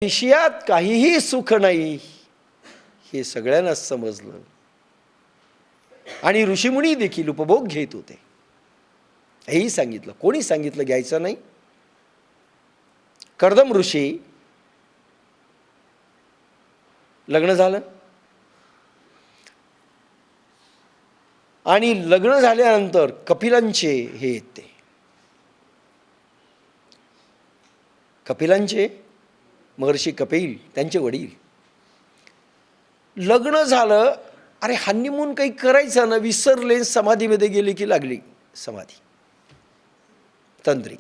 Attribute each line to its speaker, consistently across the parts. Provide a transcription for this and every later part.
Speaker 1: विषयात काहीही सुख नाही हे सगळ्यांनाच समजलं आणि ऋषीमुनी देखील उपभोग घेत होते. हेही सांगितलं. कोणी सांगितलं घ्यायचं नाही? कर्दम ऋषी लग्न झालं आणि लग्न झाल्यानंतर कपिलांचे हे येते. कपिलांचे महर्षी कपिल त्यांचे वडील. लग्न झालं, अरे हनीमून काही करायचं ना, विसरले, समाधीमध्ये गेले की लागली समाधी तंद्री.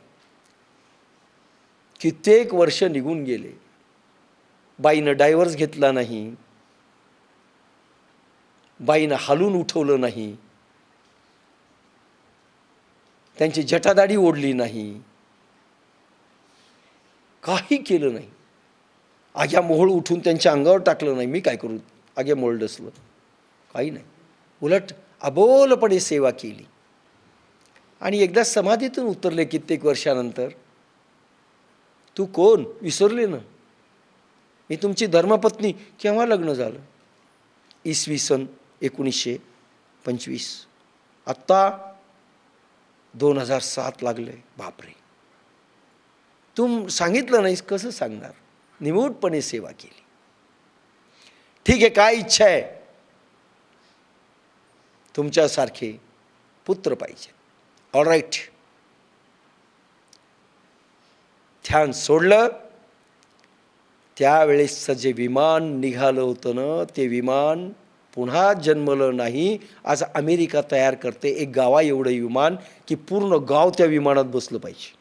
Speaker 1: कित्येक वर्ष निघून गेले. बाईनं डायव्हर्स घेतला नाही, बाईनं हालून उठवलं नाही, त्यांची जटादाढी ओढली नाही, काही केलं नाही. आग्या मोहळ उठून त्यांच्या अंगावर टाकलं नाही. मी काय करू, आग्या मोहळ डसलं, काही नाही. उलट अबोलपणे सेवा केली. आणि एकदा समाधीतून उतरले कित्येक वर्षानंतर. तू कोण विसरले ना, मी तुमची धर्मपत्नी. केव्हा लग्न झालं? इसवी सन 1925. आत्ता 2007 लागले. बापरे, तू सांगितलं नाहीस. कसं सांगणार? निमूटपणे सेवा केली. ठीक आहे, काय इच्छा आहे? तुमच्यासारखे पुत्र पाहिजे. All right. ध्यान सोडलं. त्यावेळेसचं जे विमान निघालं होतं ना, ते विमान पुन्हा जन्मलं नाही. आज अमेरिका तयार करते एक गावा एवढं विमान की पूर्ण गाव त्या विमानात बसलं पाहिजे.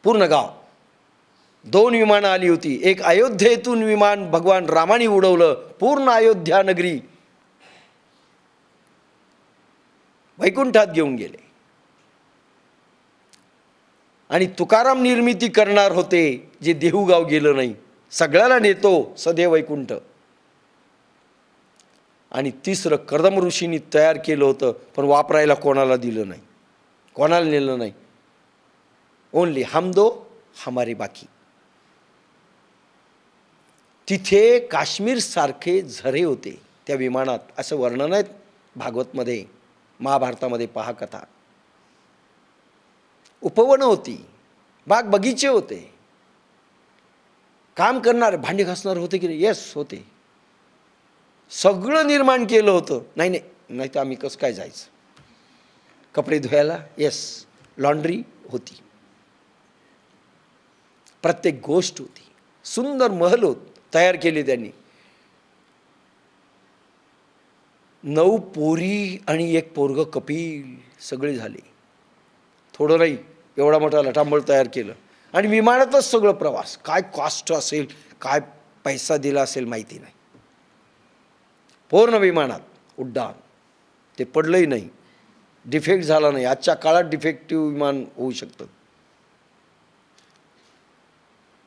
Speaker 1: पूर्ण गाव. 2 विमानं आली होती. एक अयोध्येतून विमान भगवान रामाने उडवलं. पूर्ण अयोध्या नगरी वैकुंठात घेऊन गेले. आणि तुकाराम निर्मिती करणार होते, जे देहूगाव गेलं नाही. सगळ्याला नेतो सदैव वैकुंठ. आणि तिसरं कर्दम ऋषींनी तयार केलं होतं, पण वापरायला कोणाला दिलं नाही, कोणाला नेलं नाही. ओनली हम दो हमारे बाकी. तिथे काश्मीर सारखे झरे होते त्या विमानात. असं वर्णन आहे भागवतमध्ये, महाभारतामध्ये पहा कथा. उपवनं होती, बाग बगीचे होते. काम करणारे, भांडी घासणार होते की नाही? येस होते. सगळं निर्माण केलं होतं. नाही नाही, नाही तर आम्ही कसं काय जायचं? कपडे धुवायला येस, लॉन्ड्री होती. प्रत्येक गोष्ट होती. सुंदर महल होत तयार केले त्यांनी. 9 पोरी आणि 1 पोरग कपिल सगळे झाले. थोडं नाही, एवढा मोठा लटांबळ तयार केलं. आणि विमानातच सगळं प्रवास. काय कॉस्ट असेल, काय पैसा दिला असेल माहिती नाही. पूर्ण विमानात उड्डाण. ते पडलंही नाही, डिफेक्ट झाला नाही. आजच्या काळात डिफेक्टिव्ह विमान होऊ शकतं.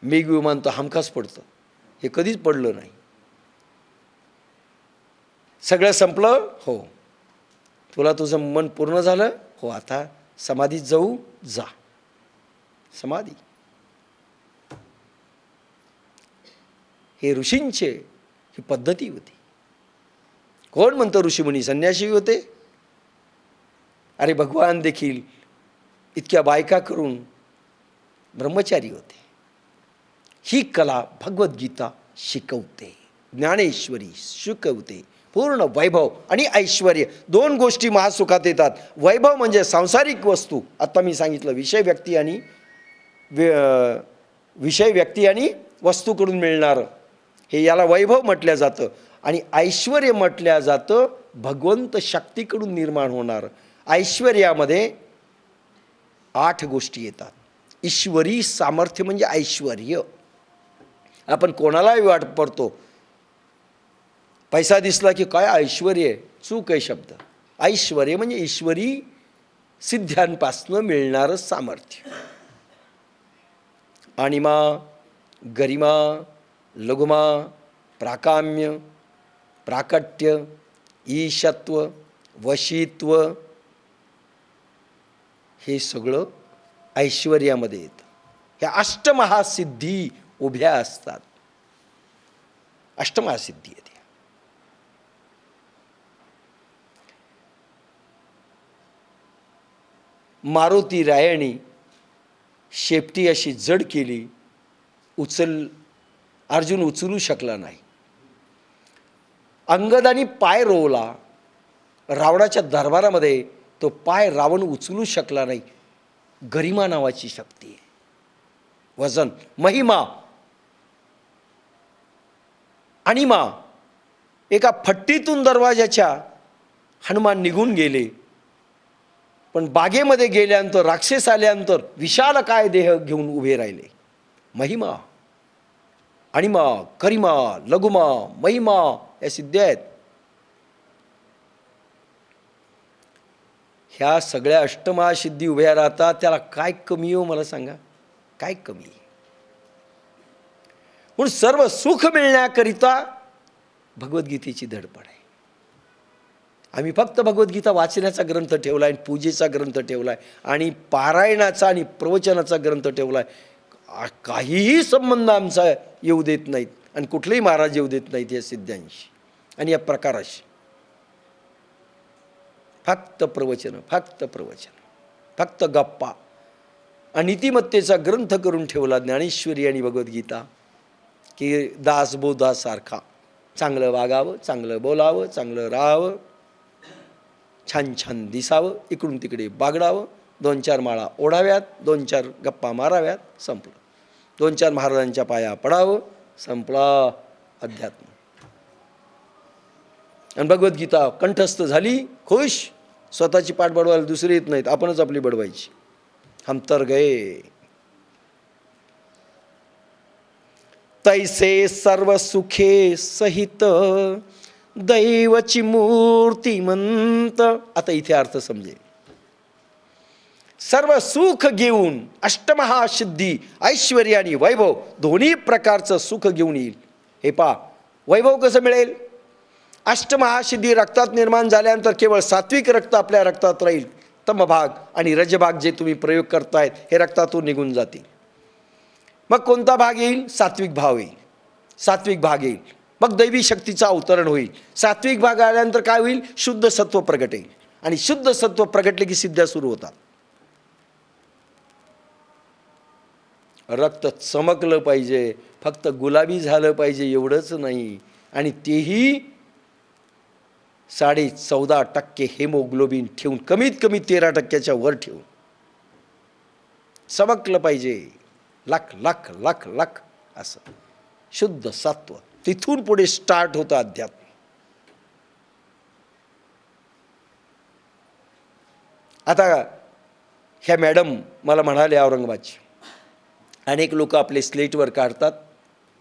Speaker 1: मिग विमान तर हमखास पडतं. हे कधीच पडलं नाही. सगळं संपलं. हो, तुला तुझं मन पूर्ण झालं. हो, आता समाधीत जाऊ. जा समाधी. हे ऋषींचे ही पद्धती होती. कोण म्हणतं ऋषीमुनी संन्यासी होते? अरे भगवान देखील इतक्या बायका करून ब्रह्मचारी होते. ही कला भगवद्गीता शिकवते, ज्ञानेश्वरी शिकवते. पूर्ण वैभव आणि ऐश्वर्य 2 गोष्टी महासुखात येतात. वैभव म्हणजे सांसारिक वस्तू. आता मी सांगितलं, विषय व्यक्ती आणि वस्तूकडून मिळणारं, हे याला वैभव म्हटलं जातं. आणि ऐश्वर्य म्हटलं जातं भगवंत शक्तीकडून निर्माण होणार. ऐश्वर्यामध्ये 8 गोष्टी येतात. ईश्वरी सामर्थ्य म्हणजे ऐश्वर्य. आपण कोणालाही वापरतो. पैसा दिसला की काय ऐश्वर्य, चूक आहे शब्द. ऐश्वर्य म्हणजे ईश्वरी सिद्ध्यांपासनं मिळणारं सामर्थ्य. अणिमा, गरिमा, लघुमा, प्राकाम्य, प्राकट्य, ईशत्व, वशीत्व, हे सगळं ऐश्वर्यामध्ये येतं. ह्या अष्टमहासिद्धी उभ्या असतात. अष्टमहासिद्धी आहेत. मारुती रायाने शेपटी अशी जड केली, अर्जुन उचलू शकला नाही. अंगदानी पाय रोवला, रावणाच्या दरबारामध्ये तो पाय रावण उचलू शकला नाही. गरिमा नावाची शक्ती आहे, वजन, महिमा, अणिमा. एका फट्टीतून दरवाजाच्या हनुमान निघून गेले, पण बागेमध्ये गेल्यानंतर राक्षस आल्यानंतर विशाल काय देह घेऊन उभे राहिले. महिमा, अणिमा, करिमा, लघुमा, महिमा या सिद्ध्या आहेत. ह्या सगळ्या अष्टमहासिद्धी उभ्या राहतात. त्याला काय कमी हो मला सांगा, काय कमी? म्हणून सर्व सुख मिळण्याकरिता भगवद्गीतेची धडपड आहे. आम्ही फक्त भगवद्गीता वाचण्याचा ग्रंथ ठेवला आहे, पूजेचा ग्रंथ ठेवला आहे, आणि पारायणाचा आणि प्रवचनाचा ग्रंथ ठेवला आहे. काहीही संबंध आमचा येऊ देत नाहीत, आणि कुठलेही महाराज येऊ देत नाहीत या सिद्धांशी आणि या प्रकाराशी. फक्त प्रवचन, फक्त प्रवचन, फक्त गप्पा. आणि नीतिमत्तेचा ग्रंथ करून ठेवला ज्ञानेश्वरी आणि भगवद्गीता, की दासबोधासारखा. चांगलं वागावं, चांगलं बोलावं, चांगलं राहावं, छान छान दिसावं, इकडून तिकडे बागडावं, 2-4 माळा ओढाव्यात, 2-4 गप्पा माराव्यात, संपलं. 2-4 महाराजांच्या पाया पडावं, संपला अध्यात्म. आणि भगवद्गीता कंठस्थ झाली, खुश. स्वतःची पाठ बडवायला दुसरे येत नाहीत, आपणच आपली बडवायची. हम तर गए. तैसे सर्व सुखे सहित दैवची मूर्तिमंत. आता इथे अर्थ समजेल. सर्व सुख घेऊन, अष्टमहासिद्धी, ऐश्वर्य आणि वैभव दोन्ही प्रकारचं सुख घेऊन येईल. हे पहा, वैभव कसं मिळेल? अष्टमहासिद्धी रक्तात निर्माण झाल्यानंतर केवळ सात्विक रक्त आपल्या रक्तात राहील. तमभाग आणि रजभाग जे तुम्ही प्रयोग करतायत हे रक्तातून निघून जातील. मग कोणता भाग येईल? सात्विक भाव येईल, सात्विक भाग येईल. मग दैवी शक्तीचं अवतरण होईल. सात्विक भाग आल्यानंतर काय होईल? शुद्ध सत्व प्रगट येईल, आणि शुद्ध सत्व प्रगटले की सिद्ध्या सुरू होतात. रक्त चमकलं पाहिजे, फक्त गुलाबी झालं पाहिजे एवढंच नाही, आणि तेही 14.5% हेमोग्लोबिन ठेवून, कमीत कमी 13% वर ठेवून चमकलं पाहिजे. लाख लाख लाख लाख असं शुद्ध सत्व. तिथून पुढे स्टार्ट होतं अध्यात्म. आता ह्या मॅडम मला म्हणाले, औरंगाबादची अनेक लोक आपले स्लेटवर काढतात.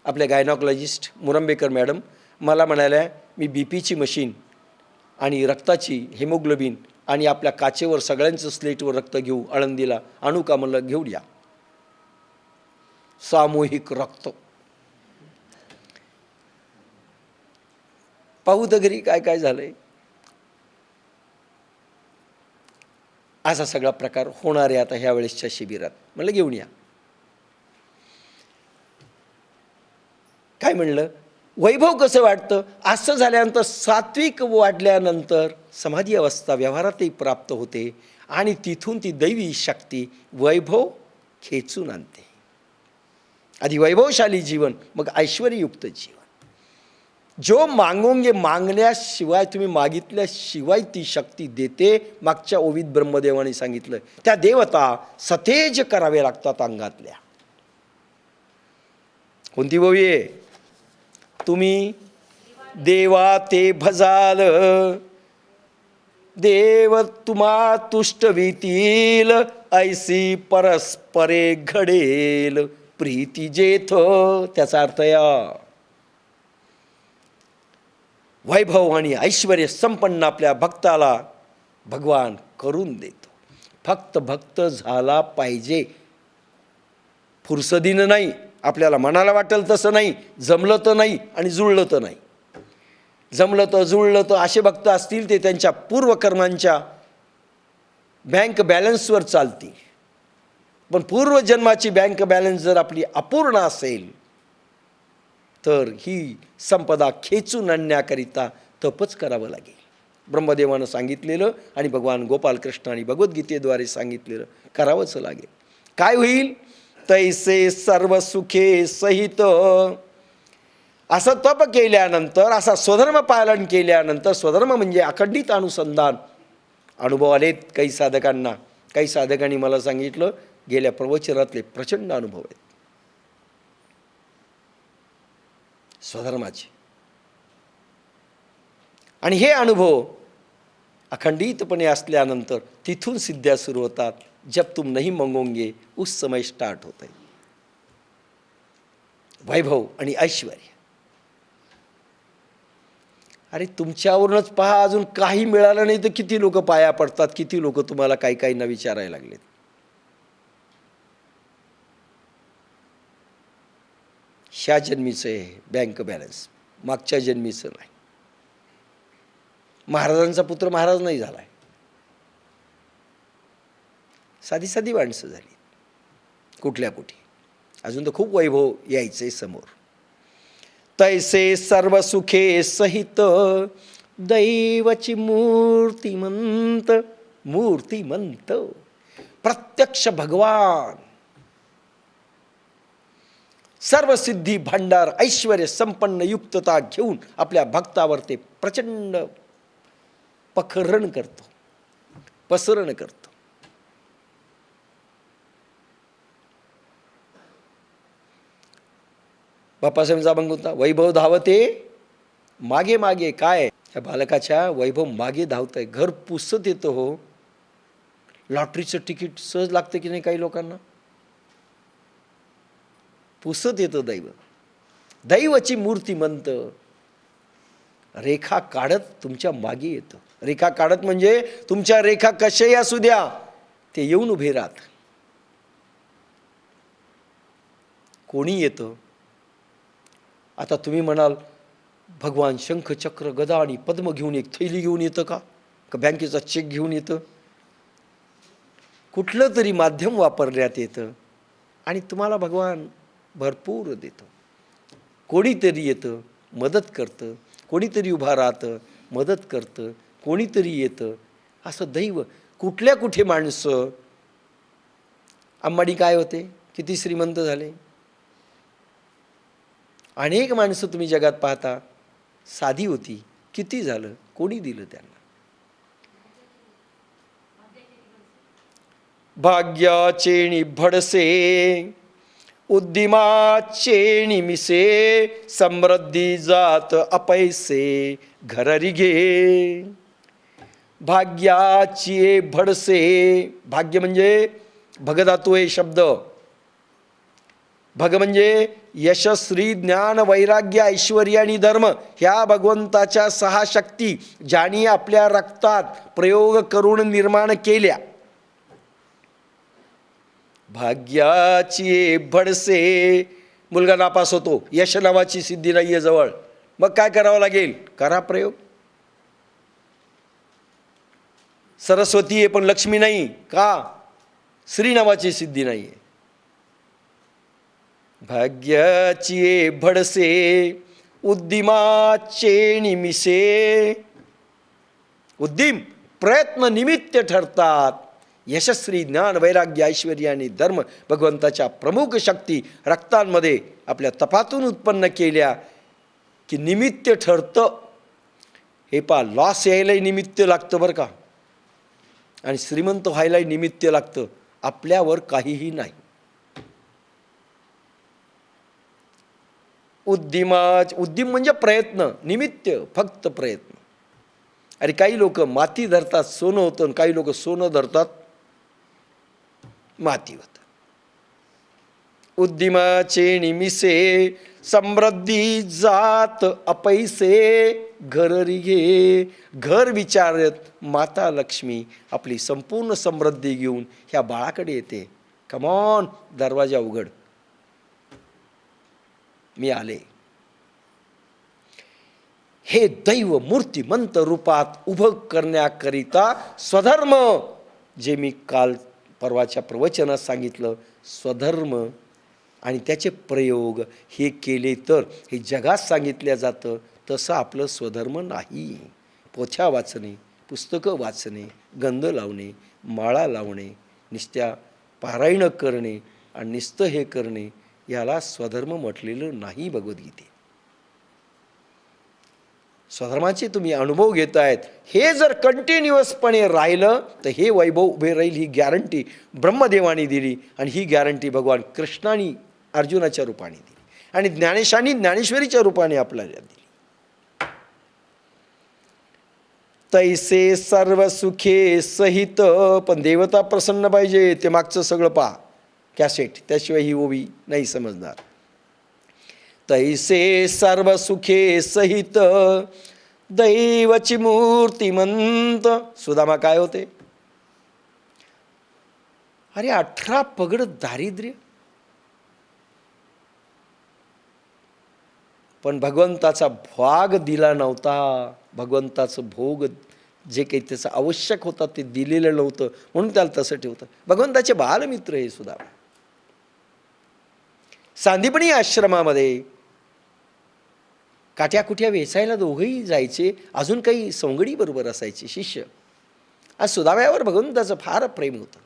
Speaker 1: आपले गायनॉकॉलॉजिस्ट मुरंबेकर मॅडम मला म्हणाल्या, मी बीपीची मशीन आणि रक्ताची हेमोग्लोबिन आणि आपल्या काचेवर सगळ्यांचं स्लेटवर रक्त घेऊ, आळंदीला आणू का? म्हणलं घेऊन या. सामूहिक रक्त पाहू तर घरी काय काय झालंय. असा सगळा प्रकार होणार आहे आता ह्या वेळेसच्या शिबिरात. म्हणलं घेऊन या. काय म्हणलं? वैभव कसं वाटतं? असं झाल्यानंतर सात्विक वाढल्यानंतर समाधी अवस्था व्यवहारातही प्राप्त होते, आणि तिथून ती दैवी शक्ती वैभव खेचून आणते. आधी वैभवशाली जीवन, मग ऐश्वर्ययुक्त जीवन. जो मागोंगे, मागण्याशिवाय, तुम्ही मागितल्याशिवाय ती शक्ती देते. मागच्या ओवीत ब्रह्मदेवाने सांगितलं, त्या देवता सतेज करावे लागतात अंगातल्या. कोणती ओवी आहे? तुम्ही देवा ते भजाल, देव तुम्हा तुष्टवितील, ऐसी परस्परे घडेल प्रीती जेथ. त्याचा अर्थ या वैभव आणि ऐश्वर्य संपन्न आपल्या भक्ताला भगवान करून देतो. फक्त भक्त झाला पाहिजे, फुरसदीनं नाही. आपल्याला मनाला वाटेल तसं नाही, जमलं तर नाही आणि जुळलं तर नाही. जमलं तर जुळलं तर असे भक्त असतील ते त्यांच्या पूर्वकर्मांच्या बँक बॅलन्सवर चालतील. पण पूर्वजन्माची बँक बॅलन्स जर आपली अपूर्ण असेल तर ही संपदा खेचून आणण्याकरिता तपच करावं लागेल. ब्रह्मदेवानं सांगितलेलं आणि भगवान गोपालकृष्णाने भगवद्गीतेद्वारे सांगितलेलं करावंच लागेल. काय होईल? तैसे सर्व सुखे सहित. असं तप केल्यानंतर, असा स्वधर्म पालन केल्यानंतर, स्वधर्म म्हणजे अखंडित अनुसंधान अनुभव आलेत काही साधकांना. काही साधकांनी मला सांगितलं गेल्या प्रवचनातले प्रचंड अनुभव आहेत स्वधर्माचे. आणि हे अनुभव अखंडितपणे असल्यानंतर तिथून सिद्ध्या सुरू होतात. जब तुम नहीं मंगोगे उस समय स्टार्ट होत आहे वैभव आणि ऐश्वर्य. अरे तुमच्यावरूनच पहा, अजून काही मिळालं नाही तर किती लोक पाया पडतात, किती लोक तुम्हाला काही काहींना विचारायला लागलेत. ह्या जन्मीचं आहे बँक बॅलन्स, मागच्या जन्मीचं नाही. महाराजांचा पुत्र महाराज नाही झालाय, साधी साधी माणसं झाली कुठल्या कुठे. अजून तर खूप वैभव यायचंय समोर. तैसे सर्व सुखे सहित दैवची मूर्तिमंत. मूर्तिमंत प्रत्यक्ष भगवान, सर्व सिद्धी भांडार ऐश्वर्य संपन्न युक्तता घेऊन आपल्या भक्तावर ते प्रचंड पखरण करतो, पसरण करतो. बाप्पासाहेबांचा अभंग होता, वैभव धावते मागे मागे. काय या बालकाच्या वैभव मागे धावतंय. घर पुसत येतं हो. लॉटरीचं तिकीट सहज लागतं की नाही काही लोकांना? पुसत येतं दैव. दैवाची मूर्तिमंत रेखा काढत तुमच्या मागे येतं. रेखा काढत म्हणजे तुमच्या रेखा कशाही असू द्या, ते येऊन उभे राहत. कोणी येतं? आता तुम्ही म्हणाल भगवान शंख चक्र गदा आणि पद्म घेऊन एक थैली घेऊन येतं का बँकेचा चेक घेऊन येतं? कुठलं तरी माध्यम वापरण्यात येतं आणि तुम्हाला भगवान भरपूर देतो. कोणीतरी येतं मदत करतं, कोणीतरी उभा राहतं मदत करतं, कोणीतरी येतं. असं दैव. कुठल्या कुठे माणसं. अंबानी काय होते, किती श्रीमंत झाले. अनेक माणसं तुम्ही जगात पाहता साधी होती, किती झालं, कोणी दिलं त्यांना. भाग्याचेणी भडसे उद्दिमाचेणी मिसे समृद्धी जात अपैसे घररी घे. भाग्याची भडसे. भाग्य म्हणजे भगधातू हे शब्द. भग म्हणजे यश श्री ज्ञान वैराग्य ऐश्वर्य आणि धर्म ह्या भगवंताच्या 6 शक्ती ज्यांनी आपल्या रक्तात प्रयोग करून निर्माण केल्या. भाग्याची भडसे. मुलगा नापास होतो, यश नावाची सिद्धी नाहीये जवळ, मग काय करावं लागेल? करा प्रयोग. सरस्वती आहे पण लक्ष्मी नाही का? श्री नावाची सिद्धी नाहीये. भाग्याची भडसे उद्दिमाचे निमिषे. उद्दिम प्रयत्न निमित्त ठरतात. यशस्वी ज्ञान वैराग्य ऐश्वर्य आणि धर्म भगवंताच्या प्रमुख शक्ती रक्तांमध्ये आपल्या तपातून उत्पन्न केल्या की निमित्त ठरतं. हे पा लॉस यायलाही निमित्त लागतं बरं का, आणि श्रीमंत व्हायलाही निमित्त लागतं. आपल्यावर काहीही नाही. उद्दिम म्हणजे प्रयत्न, निमित्त फक्त प्रयत्न. अरे काही लोक माती धरतात सोनं होतं, काही लोक सोनं धरतात माती होतं. उद्दिमाचे निमिसे समृद्धी जात अपैसे घररी घे. घर विचारत माता लक्ष्मी आपली संपूर्ण समृद्धी घेऊन ह्या बाळाकडे येते. कमॉन, दरवाजा उघड, मी आले. हे दैव मूर्तिमंत रूपात उभं करण्याकरिता स्वधर्म जे मी काल परवाच्या प्रवचनात सांगितलं, स्वधर्म आणि त्याचे प्रयोग हे केले तर हे जगात सांगितलं जातं तसं आपलं स्वधर्म नाही. पोथ्या वाचणे, पुस्तकं वाचणे, गंध लावणे, माळा लावणे, नुसत्या पारायण करणे आणि नुसतं हे करणे याला स्वधर्म म्हटलेलं नाही भगवद्गीतेत. स्वधर्माचे तुम्ही अनुभव घेतायत, हे जर कंटिन्युअसपणे राहिलं तर हे वैभव उभे राहील, ही गॅरंटी ब्रह्मदेवाने दिली आणि ही गॅरंटी भगवान कृष्णाने अर्जुनाच्या रूपाने दिली आणि ज्ञानेशांनी ज्ञानेश्वरीच्या रूपाने आपल्याला दिली. तैसे सर्व सुखे सहित, पण देवता प्रसन्न पाहिजे, ते मागचं सगळं पहा कॅसेट, त्याशिवाय ही ओवी नाही समजणार. तैसे सर्व सुखे सहित दैवची मूर्तिमंत. सुदामा काय होते? अरे 18 पगड दारिद्र्य, पण भगवंताचा भाग दिला नव्हता. भगवंताचं भोग जे काही त्याचं आवश्यक होतं ते दिलेलं नव्हतं, म्हणून त्याला तसं ठेवतं. भगवंताचे बालमित्र हे सुदामा. सांदीपनी आश्रमामध्ये काट्याकुट्या वेचायला दोघंही जायचे, अजून काही सवंगडी बरोबर असायचे शिष्य. आज सुदाम्यावर भगवंताचं फार प्रेम होतं.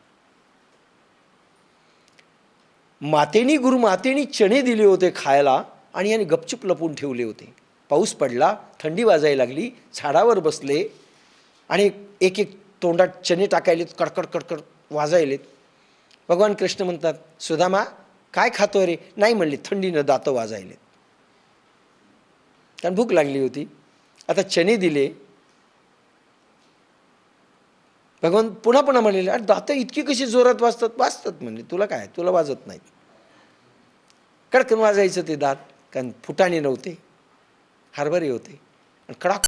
Speaker 1: गुरुमातेनी चणे दिले होते खायला आणि याने गपचूप लपून ठेवले होते. पाऊस पडला, थंडी वाजायला लागली, झाडावर बसले आणि एक एक तोंडात चणे टाकायलेत, कडकड कडकड वाजायलेत. भगवान कृष्ण म्हणतात, सुदामा काय खातोय रे? नाही म्हणले, थंडीनं दातं वाजायलेत. कारण भूक लागली होती. आता चणे दिले. भगवान पुन्हा पुन्हा म्हणलेले, अरे दातं इतकी कशी जोरात वाजतात? वाजतात म्हणले, तुला काय, तुला वाजत नाहीत. कडकन वाजायचं ते दात, कारण फुटाणे नव्हते, हरभरे होते आणि कडाक